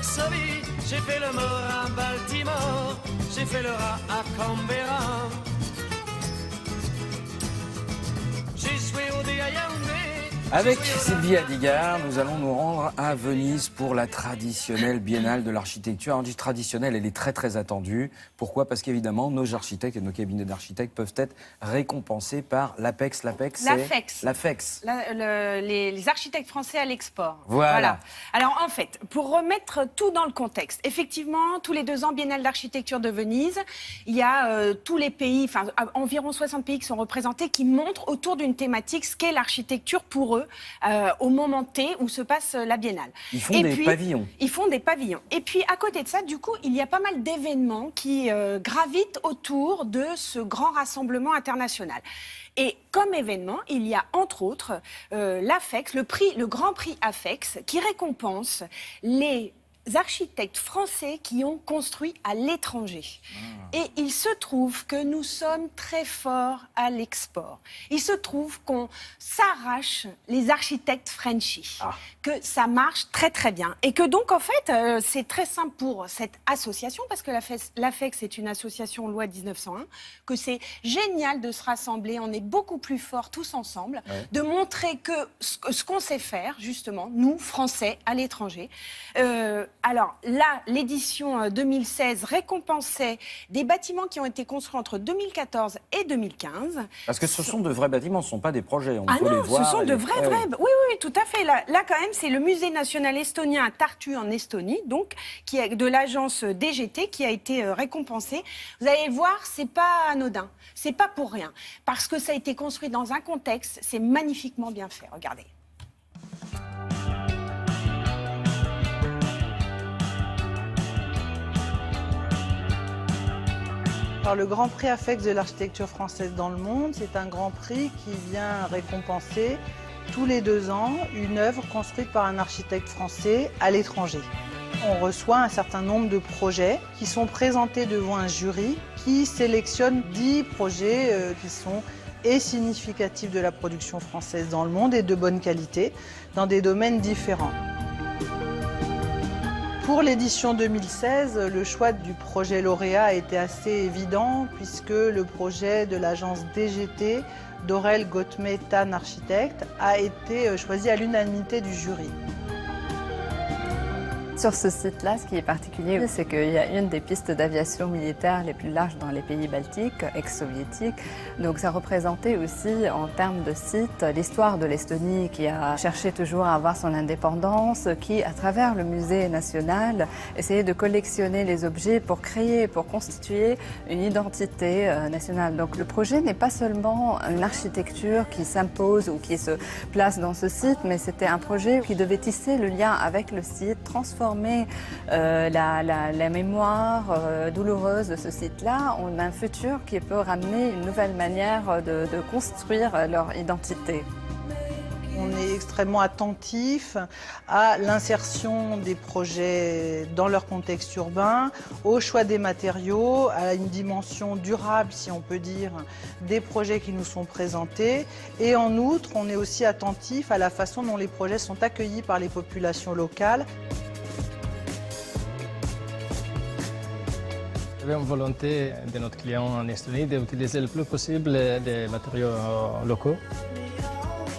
Varsovie, j'ai fait le mort à Baltimore, j'ai fait le rat à Canberra. J'ai joué au dé à Yaoundé. Avec Sylvie Adigard, nous allons nous rendre à Venise pour la traditionnelle biennale de l'architecture. On dit traditionnelle, elle est très très attendue. Pourquoi? Parce qu'évidemment, nos architectes et nos cabinets d'architectes peuvent être récompensés par l'APEX. L'AFEX. Les architectes français à l'export. Voilà. Alors en fait, pour remettre tout dans le contexte, effectivement, tous les 2 ans, Biennale d'architecture de Venise, il y a tous les pays, enfin environ 60 pays qui sont représentés, qui montrent autour d'une thématique ce qu'est l'architecture pour eux au moment T où se passe la Biennale. Ils font des pavillons. Ils font des pavillons. Et puis à côté de ça, du coup, il y a pas mal d'événements qui gravitent autour de ce grand rassemblement international. Et comme événement, il y a entre autres l'AFEX, le Grand Prix AFEX, qui récompense les architectes français qui ont construit à l'étranger. Et il se trouve que nous sommes très forts à l'export. Il se trouve qu'on s'arrache les architectes Frenchy, que ça marche très très bien. Et que donc en fait, c'est très simple pour cette association, parce que l'AFEX est une association loi 1901, que c'est génial de se rassembler, on est beaucoup plus forts tous ensemble, de montrer que ce qu'on sait faire, justement, nous, Français, à l'étranger. Alors là, l'édition 2016 récompensait des bâtiments qui ont été construits entre 2014 et 2015. Parce que ce sont de vrais bâtiments, ce ne sont pas des projets. On Ah peut non, les voir, ce sont de vrais. Oui, tout à fait. Là quand même, c'est le musée national estonien à Tartu en Estonie, donc, qui est de l'agence DGT, qui a été récompensé. Vous allez voir, c'est pas anodin, c'est pas pour rien, parce que ça a été construit dans un contexte, c'est magnifiquement bien fait. Regardez. Alors, le Grand Prix AFEX de l'architecture française dans le monde, c'est un grand prix qui vient récompenser tous les 2 ans une œuvre construite par un architecte français à l'étranger. On reçoit un certain nombre de projets qui sont présentés devant un jury qui sélectionne 10 projets qui sont significatifs de la production française dans le monde et de bonne qualité dans des domaines différents. Pour l'édition 2016, le choix du projet lauréat a été assez évident puisque le projet de l'agence DGT d'Aurel Gottmet-Tan Architecte a été choisi à l'unanimité du jury. Sur ce site-là, ce qui est particulier, c'est qu'il y a une des pistes d'aviation militaire les plus larges dans les pays baltiques, ex-soviétiques. Donc ça représentait aussi, en termes de site, l'histoire de l'Estonie qui a cherché toujours à avoir son indépendance, qui, à travers le musée national, essayait de collectionner les objets pour créer, pour constituer une identité nationale. Donc le projet n'est pas seulement une architecture qui s'impose ou qui se place dans ce site, mais c'était un projet qui devait tisser le lien avec le site, transformer la mémoire douloureuse de ce site-là en un futur qui peut ramener une nouvelle manière de construire leur identité. On est extrêmement attentif à l'insertion des projets dans leur contexte urbain, au choix des matériaux, à une dimension durable, si on peut dire, des projets qui nous sont présentés. Et en outre, on est aussi attentif à la façon dont les projets sont accueillis par les populations locales. Il y avait une volonté de notre client en Estonie d'utiliser le plus possible des matériaux locaux.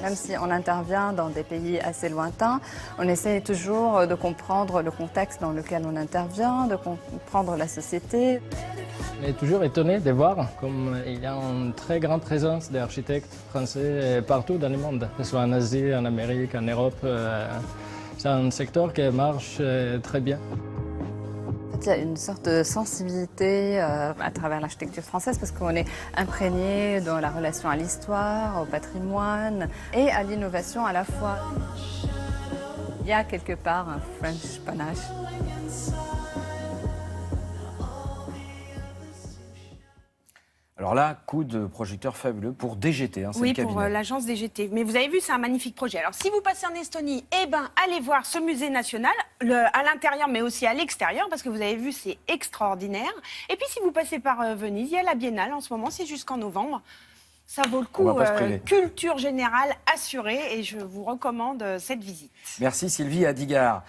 Même si on intervient dans des pays assez lointains, on essaie toujours de comprendre le contexte dans lequel on intervient, de comprendre la société. On est toujours étonné de voir comme il y a une très grande présence d'architectes français partout dans le monde, que ce soit en Asie, en Amérique, en Europe. C'est un secteur qui marche très bien. Il y a une sorte de sensibilité à travers l'architecture française parce qu'on est imprégné dans la relation à l'histoire, au patrimoine et à l'innovation à la fois. Il y a quelque part un French panache. Alors là, coup de projecteur fabuleux pour DGT, c'est oui, le cabinet. pour l'agence DGT. Mais vous avez vu, c'est un magnifique projet. Alors, si vous passez en Estonie, allez voir ce musée national, à l'intérieur, mais aussi à l'extérieur, parce que vous avez vu, c'est extraordinaire. Et puis, si vous passez par Venise, il y a la Biennale en ce moment, c'est jusqu'en novembre. Ça vaut le coup, culture générale assurée, et je vous recommande cette visite. Merci Sylvie Adigard.